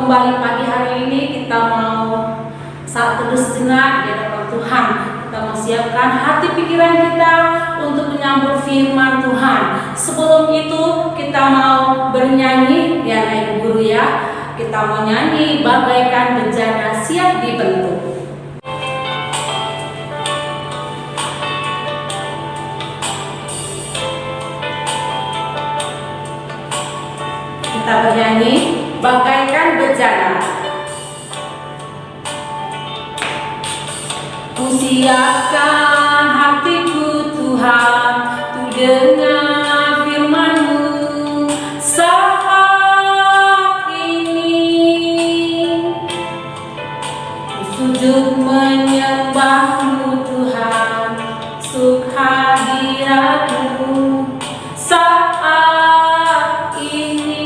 kembali pagi hari ini kita mau saat teduh sejenak di hadapan Tuhan. Kita mau siapkan hati pikiran kita untuk menyambut firman Tuhan. Sebelum itu kita mau bernyanyi, ya Ibu Guru ya. Kita mau nyanyi bagaikan bejana siap dibentuk. Kita bernyanyi bagaikan bejana. Ku siapkan hatiku Tuhan, ku dengar firman-Mu saat ini. Ku sujud menyembah-Mu Tuhan, suk hadirat-Mu saat ini.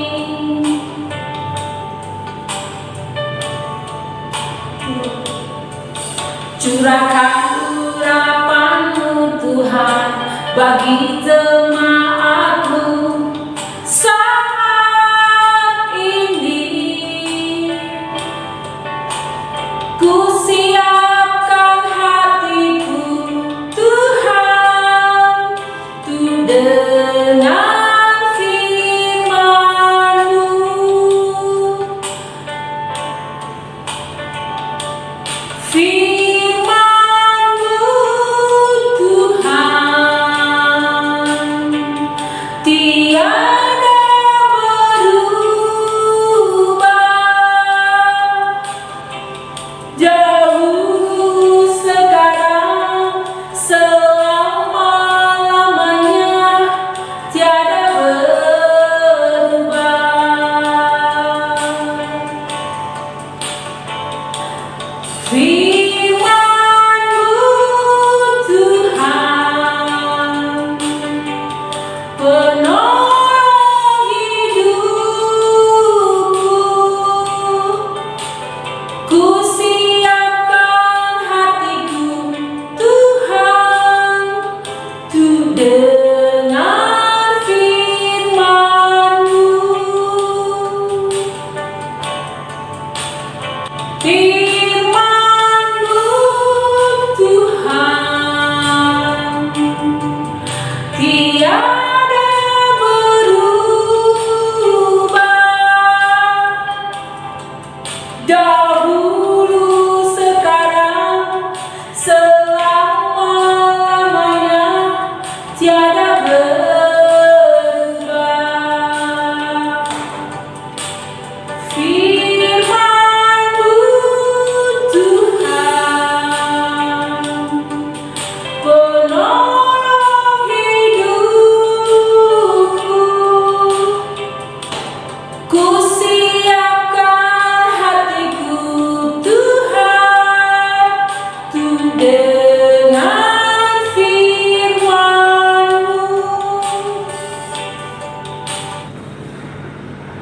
Curahkan urapan-Mu Tuhan bagi jemaat-Mu saat ini. Ku siapkan hatiku Tuhan, ku dengar firman-Mu.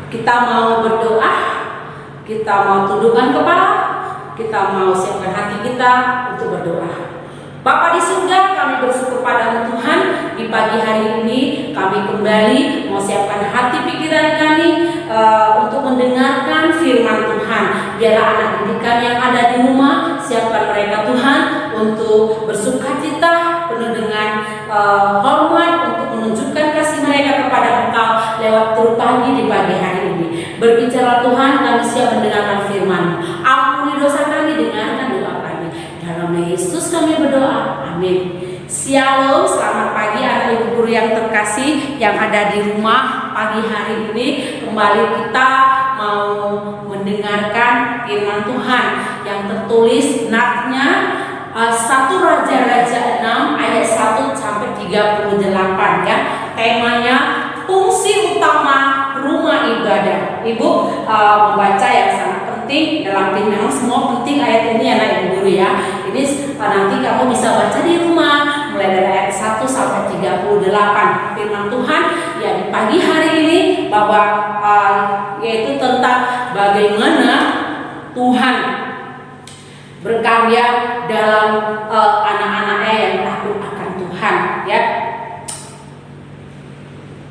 Kita mau berdoa, kita mau tundukkan kepala, kita mau siapkan hati kita untuk berdoa. Bapa di surga, kami bersyukur padamu Tuhan. Di pagi hari ini kami kembali mau siapkan hati pikiran kami untuk mendengarkan firman Tuhan. Biarlah anak didikan yang ada di rumah, siapkan mereka Tuhan untuk bersukacita penuh dengan hormat untuk menunjukkan kasih mereka kepada Engkau lewat turut pagi di pagi hari ini. Berbicara Tuhan, kami siap mendengarkan firman. Ampuni dosa kami, dengarkan doa kami. Dalam nama Yesus kami berdoa, amin. Shalom, selamat pagi anak ibu guru yang terkasih yang ada di rumah. Pagi hari ini kembali kita mau mendengarkan firman Tuhan yang tertulis natnya 1 Raja-Raja 6 ayat 1 sampai 38 ya. Temanya fungsi utama rumah ibadah. Ibu membaca yang sangat penting dalam memang semua penting ayat ini anak ibu guru ya. Ini nanti kamu bisa baca di rumah mulai dari ayat 1 sampai 38 firman Tuhan ya di pagi hari ini bahwa yaitu tentang bagaimana Tuhan berkarya dalam anak-anaknya yang takut akan Tuhan ya.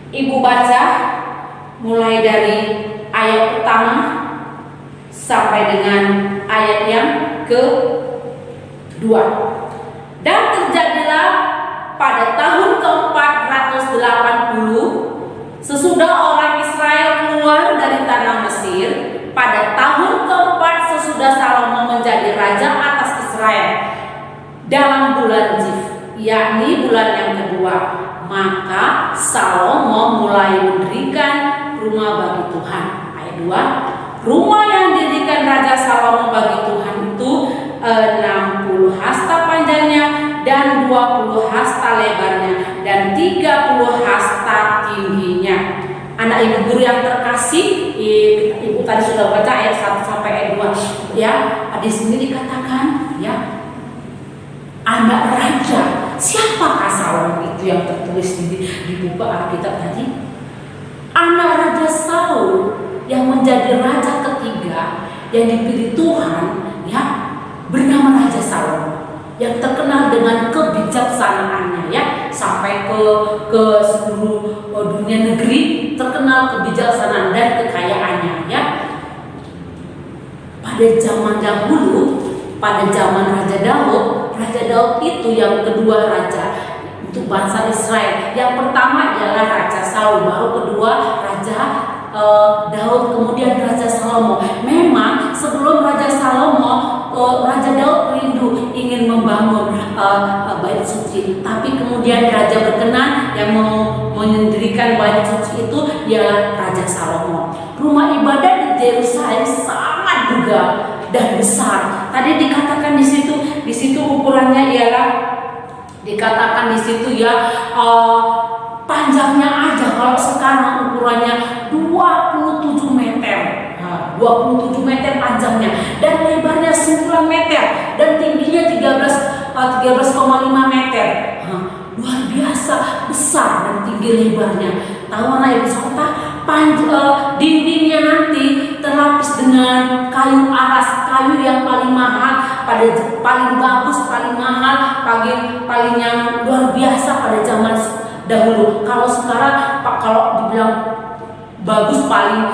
Ibu baca mulai dari ayat pertama sampai dengan ayat yang kedua. Dan terjadilah pada tahun ke-480 sesudah orang Israel keluar dari tanah Mesir, pada tahun keempat sesudah Salomo menjadi raja atas Israel, dalam bulan Zif, yakni bulan yang kedua, maka Salomo mulai mendirikan rumah bagi Tuhan. Ayat 2, rumah yang didirikan Raja Salomo bagi Tuhan itu 60 hasta panjangnya dan 20 hasta lebarnya dan 30 hasta tingginya. Anak ibu guru yang terkasih, ibu tadi sudah baca ayat 1 sampai ayat 2 ya. Di sini dikatakan ya, anak raja. Siapakah Salomo itu yang tertulis di buku Alkitab tadi? Anak Raja Saul yang menjadi raja ketiga yang dipilih Tuhan ya, bernama Raja Salomo, yang terkenal dengan kebijaksanaannya ya, sampai ke seluruh dunia negeri terkenal kebijaksanaan dan kekayaannya ya. Pada zaman dahulu, pada zaman Raja Daud itu yang kedua raja untuk bangsa Israel. Yang pertama adalah Raja Saul, baru kedua Raja Daud, kemudian Raja Salomo. Memang sebelum Raja Salomo, Raja Daud rindu ingin membangun bait suci, tapi kemudian raja berkenan yang mau mendirikan bait suci itu ialah Raja Salomo. Rumah ibadah di Yerusalem sangat megah dan besar. Tadi dikatakan di situ ukurannya ialah dikatakan di situ ya, panjangnya aja kalau sekarang ukurannya 27 meter. 27 meter panjangnya dan lebarnya 9 meter dan tingginya 13,5 meter. Luar biasa besar dan tinggi lebarnya. Tahu anak ibu serta dindingnya nanti terlapis dengan kayu aras, kayu yang paling mahal, paling bagus, paling mahal, paling yang luar biasa pada zaman dahulu. Kalau sekarang kalau dibilang bagus paling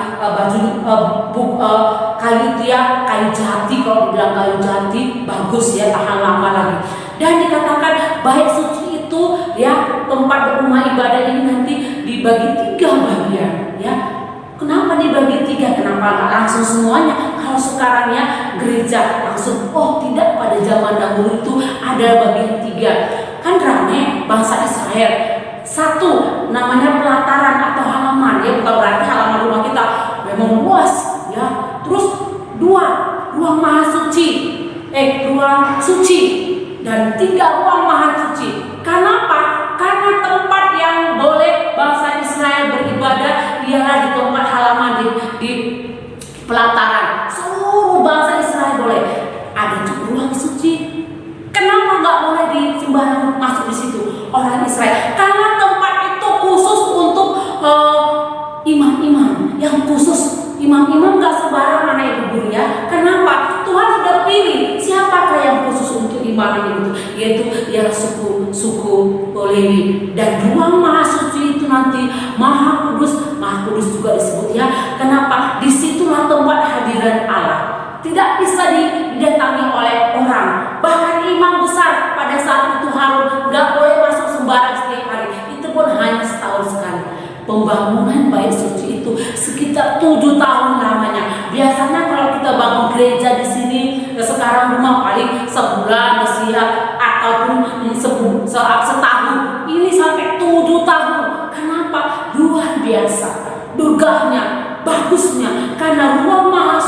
kayu itu ya kayu jati, kalau dibilang kayu jati bagus ya, tahan lama lagi. Dan dikatakan bait suci itu ya, tempat rumah ibadah ini nanti dibagi 3 bagian ya. Kenapa dibagi 3? Kenapa nggak langsung semuanya? Kalau sekarang ya gereja langsung, oh tidak, pada zaman dahulu itu ada bagian 3. Kan rame bangsa Israel. 1 namanya pelataran atau halaman ya, bukan berarti halaman rumah kita memang luas ya. Terus 2 ruang maha suci, ruang suci, dan 3 ruang maha suci. Kenapa? Karena tempat yang boleh bangsa Israel beribadah ialah di tempat halaman di pelataran. Seluruh bangsa Israel boleh. Ada juga ruang suci. Kenapa nggak boleh di sembarang masuk di situ orang Israel? Karena tempat itu khusus untuk imam-imam yang khusus. Imam-imam nggak sembarang anak ibu guru ya. Kenapa? Tuhan sudah pilih siapakah yang khusus untuk imam itu, yaitu yang suku Lewi. Dan ruang maha suci itu nanti maha kudus juga disebut ya. Kenapa? Disitulah tempat hadiran Allah. Tidak bisa didatangi oleh orang. Bahkan imam besar pada saat itu Harun nggak boleh masuk sembarang setiap hari. Itu pun hanya setahun sekali. Pembangunan bait suci itu sekitar 7 tahun lamanya. Biasanya kalau kita bangun gereja di sini sekarang rumah paling sebulan siap ataupun setahun. Ini sampai 7 tahun. Kenapa? Luar biasa. Megahnya, bagusnya, karena ruang maha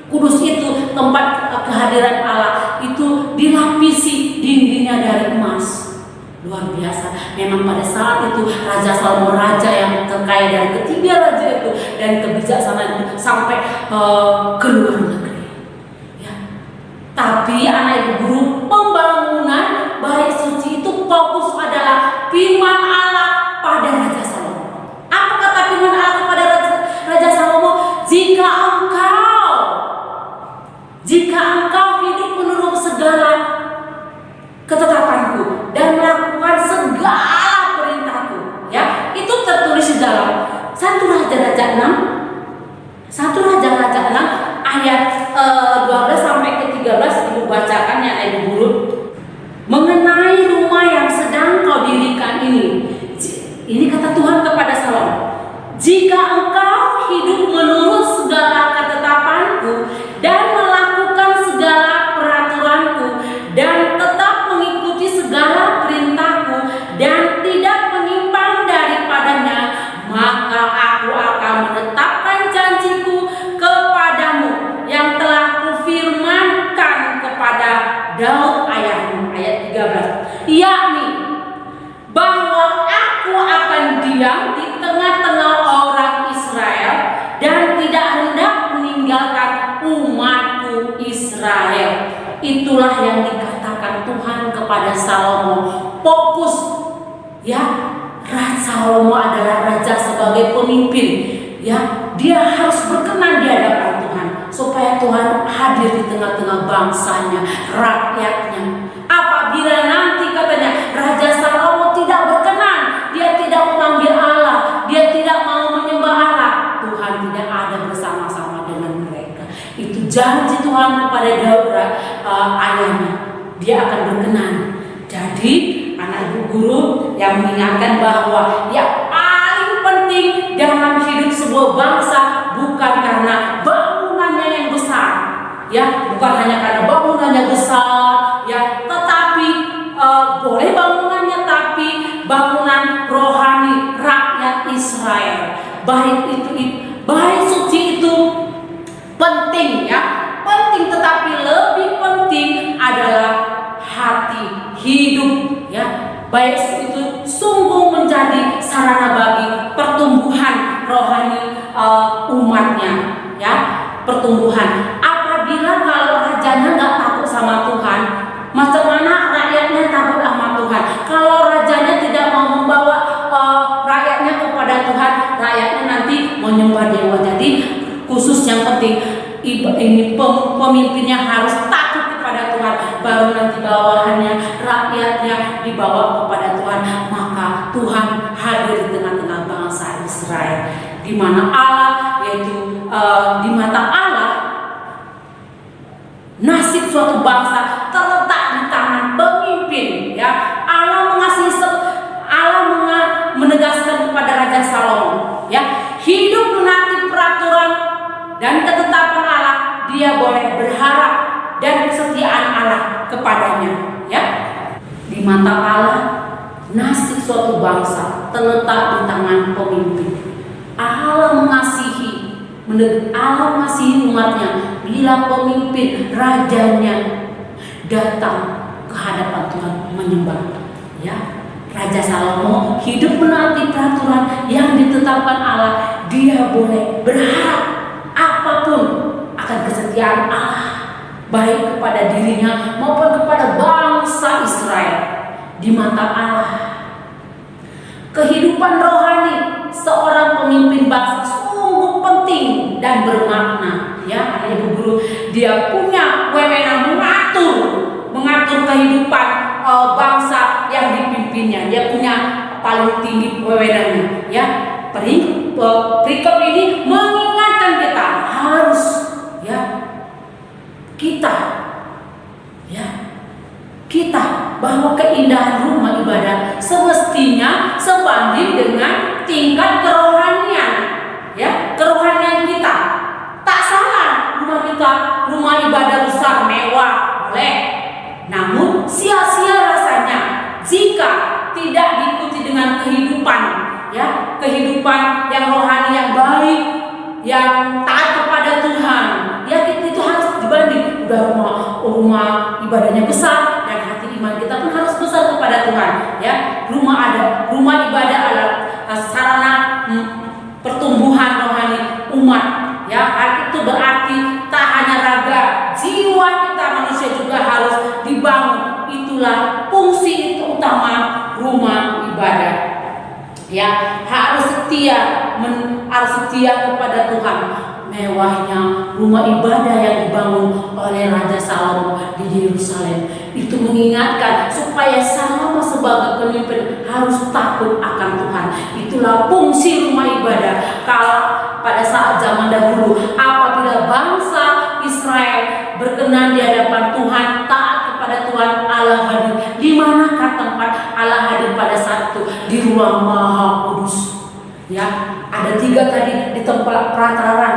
kudus itu, tempat kehadiran Allah itu dilapisi dindingnya dari emas. Luar biasa. Memang pada saat itu Raja Salomo, raja yang terkaya dari ketiga raja itu dan kebijaksanaan itu, sampai ke luar negeri ya. Tapi anak ibu guru, pembangunan bait suci itu fokus adalah firman Allah pada Raja Salomo. Apa kata firman Allah pada Raja Salomo? Jika engkau hidup menurut segala ketetapanku dan melakukan segala perintahku ya. Itu tertulis di dalam 1 Raja-Raja 6, 1 1 Raja-Raja 6 ayat 12 sampai ke 13 Ibu bacakan ya Ibu Guru. Mengenai rumah yang sedang kau dirikan ini kata Tuhan kepada Salomo, jika engkau hidup menurut segala ketetapanku dan melakukan segala peraturanku dan tetap mengikuti segala perintahku dan tidak menyimpang daripadanya, maka aku akan menetapkan janjiku kepadamu yang telah kufirmankan kepada Daud ayahmu. Ayat 13, yakni bahwa aku akan diam di tengah-tengah orang Israel dan tidak hendak meninggalkan umatku Israel. Itulah yang dikatakan Tuhan kepada Salomo. Fokus ya, Raja Salomo adalah raja sebagai pemimpin ya, dia harus berkenan di hadapan Tuhan supaya Tuhan hadir di tengah-tengah bangsanya, rakyatnya. Apabila nanti katanya Raja Salomo tidak berkenan, dia tidak memanggil Allah, dia tidak mau menyembah Allah, Tuhan tidak ada bersama-sama dengan mereka. Itu janji Tuhan kepada Daud ayahnya, dia akan berkenan. Jadi anak Ibu Guru yang mengingatkan bahwa yang paling penting dalam hidup sebuah bangsa bukan karena bangunannya yang besar, ya, bukan hanya karena bangunannya besar, ya, tetapi boleh bangunannya, tapi bangunan rohani rakyat Israel, baik suci itu penting ya, penting, tetapi lebih penting adalah hati hidup ya, baik itu sungguh menjadi sarana bagi pertumbuhan rohani umatnya ya, pertumbuhan. Apabila kalau rajanya nggak takut sama Tuhan, macam mana rakyatnya takut sama Tuhan? Kalau rajanya tidak mau membawa rakyatnya kepada Tuhan, rakyatnya nanti menyembah dewa. Jadi khusus yang penting ini pemimpinnya harus takut kepada Tuhan, baru nanti bawahannya, rakyatnya dibawa kepada Tuhan. Maka Tuhan hadir di tengah-tengah bangsa Israel, di mana Allah, yaitu di mata Allah nasib suatu bangsa terletak di tangan pemimpin ya. Allah menegaskan kepada Raja Salomo ya, hidup menaati peraturan dan ketetapan Allah, dia boleh berharap dan kesetiaan Allah kepadanya ya. Di mata Allah nasib suatu bangsa terletak di tangan pemimpin. Allah mengasihi umatnya bila pemimpin rajanya datang ke hadapan Tuhan menyembah ya. Raja Salomo hidup menaati peraturan yang ditetapkan Allah, dia boleh berharap apapun akan kesetiaan Allah, baik kepada dirinya maupun kepada bangsa Israel. Di mata Allah, kehidupan rohani seorang pemimpin bangsa sungguh penting dan bermakna ya. Ibu Guru, dia punya wewenang mengatur kehidupan bangsa yang dipimpinnya. Dia punya paling tinggi wewenangnya ya. Perikop ini mengingatkan kita harus ya, kita bahwa keindahan rumah ibadah semestinya sebanding dengan tingkat kerohanian ya, kerohanian kita. Tak salah rumah kita, rumah ibadah besar mewah boleh, namun sia-sia rasanya jika tidak diikuti dengan kehidupan ya, kehidupan yang rohani yang baik, yang taat kepada Tuhan ya. Itu harus dibanding. Udah rumah ibadahnya besar dan hati iman kita pun harus besar kepada Tuhan ya. Rumah ibadah adalah sarana pertumbuhan rohani umat ya. Itu berarti tak hanya raga, jiwa kita manusia juga harus dibangun. Itulah fungsi utama rumah ibadah ya. Harus setia kepada Tuhan. Mewahnya rumah ibadah yang dibangun oleh Raja Salomo di Yerusalem itu mengingatkan supaya Salomo sebagai pemimpin harus takut akan Tuhan. Itulah fungsi rumah ibadah. Kalau pada saat zaman dahulu apabila bangsa Israel berkenan di hadapan Tuhan, taat kepada Tuhan, Allah hadir. Di manakah tempat Allah hadir pada saat itu? Di ruang Maha Kudus. Ya, ada 3 tadi di tempat peraturan.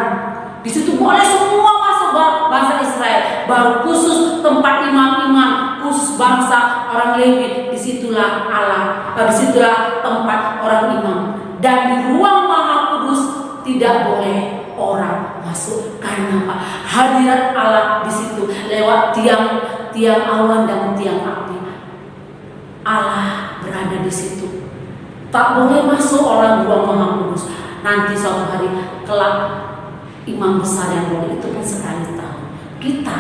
Di situ boleh semua masuk bangsa Israel. Baru khusus tempat imam-imam, khusus bangsa orang Lewi, disitulah Allah. Disitulah tempat orang imam. Dan di ruang Maha Kudus tidak boleh orang masuk. Karena apa? Hadirat Allah di situ lewat tiang awan dan tiang api. Allah berada di situ. Tak boleh masuk orang ruang Maha Kudus. Nanti suatu hari kelak imam besar yang boleh itu kan sekali tahun. Kita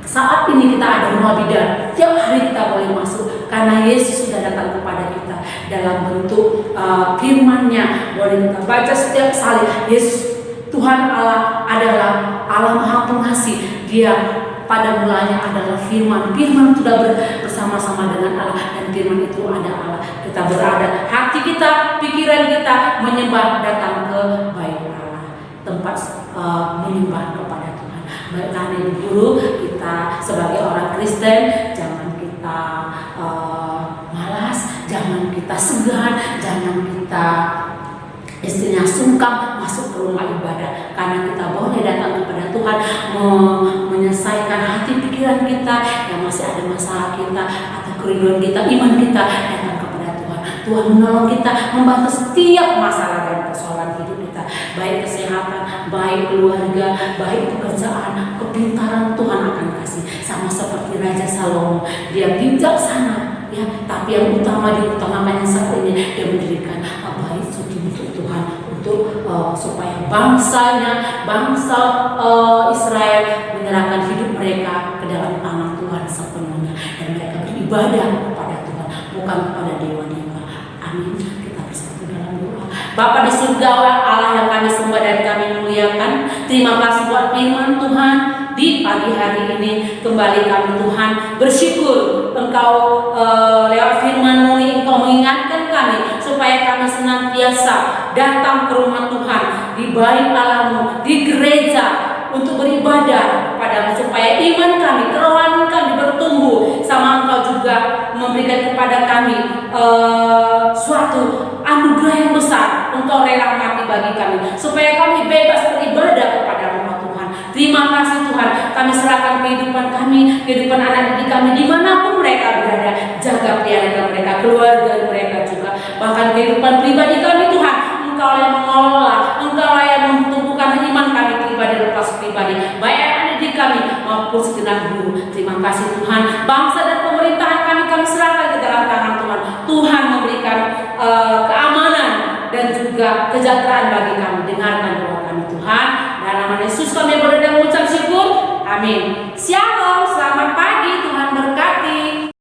saat ini kita ada rumah bidan, tiap hari kita boleh masuk karena Yesus sudah datang kepada kita dalam bentuk firman-Nya. Boleh kita baca setiap kali. Yesus Tuhan Allah adalah Allah Maha Pengasih. Dia pada mulanya adalah firman. Firman sudah bersama-sama dengan Allah dan firman itu ada Allah. Kita berada, hati kita, pikiran kita menyembah, datang ke bait Allah, tempat menyembah kepada Tuhan. Karena itu dulu kita sebagai orang Kristen jangan kita malas, jangan kita segan, jangan kita istrinya sungkan masuk ke rumah ibadah, karena kita boleh datang kepada Tuhan menyelesaikan hati pikiran kita yang masih ada masalah kita atau kerinduan kita, iman kita, datang kepada Tuhan. Tuhan menolong kita, membantu setiap masalah dan persoalan hidup kita, baik kesehatan, baik keluarga, baik pekerjaan, kepintaran Tuhan akan kasih. Sama seperti Raja Salomo, dia bijaksana, ya, tapi yang utama di utamanya saat ini dia mendirikan bait suci untuk Tuhan, untuk supaya bangsa Israel menyerahkan hidup mereka ke dalam tangan Tuhan sepenuhnya dan mereka beribadah kepada Tuhan, bukan kepada dewa-dewa. Amin. Kita bersatu dalam doa. Bapa di surga, Allah yang kami sembah dan kami muliakan, terima kasih buat firman Tuhan. Di pagi hari ini kembali kami Tuhan bersyukur Engkau lewat firman-Mu Engkau mengingatkan kami supaya kami senantiasa datang ke rumah Tuhan, di bait Allah-Mu, di gereja untuk beribadah kepada-Mu, supaya iman kami, kerohanian kami bertumbuh. Sama Engkau juga memberikan kepada kami suatu anugerah yang besar. Engkau rela mati bagi kami supaya kami bebas beribadah kepada rumah Tuhan. Terima kasih Tuhan, kami serahkan kehidupan kami, kehidupan anak didik kami dimanapun mereka berada. Jaga pelihara mereka, keluarga mereka juga, bahkan kehidupan pribadi kami Tuhan. Engkau yang mengelola, Engkau yang menumbuhkan iman kami pribadi lepas pribadi, baik anak didik kami maupun segenap guru. Terima kasih Tuhan, bangsa dan pemerintahan kami serahkan ke dalam tangan Tuhan. Tuhan memberikan keamanan dan juga kesejahteraan bagi kami. Dengarkan doa kami Tuhan, dalam nama Yesus kami berdoa dan mengucap syukur. Amin. Siap.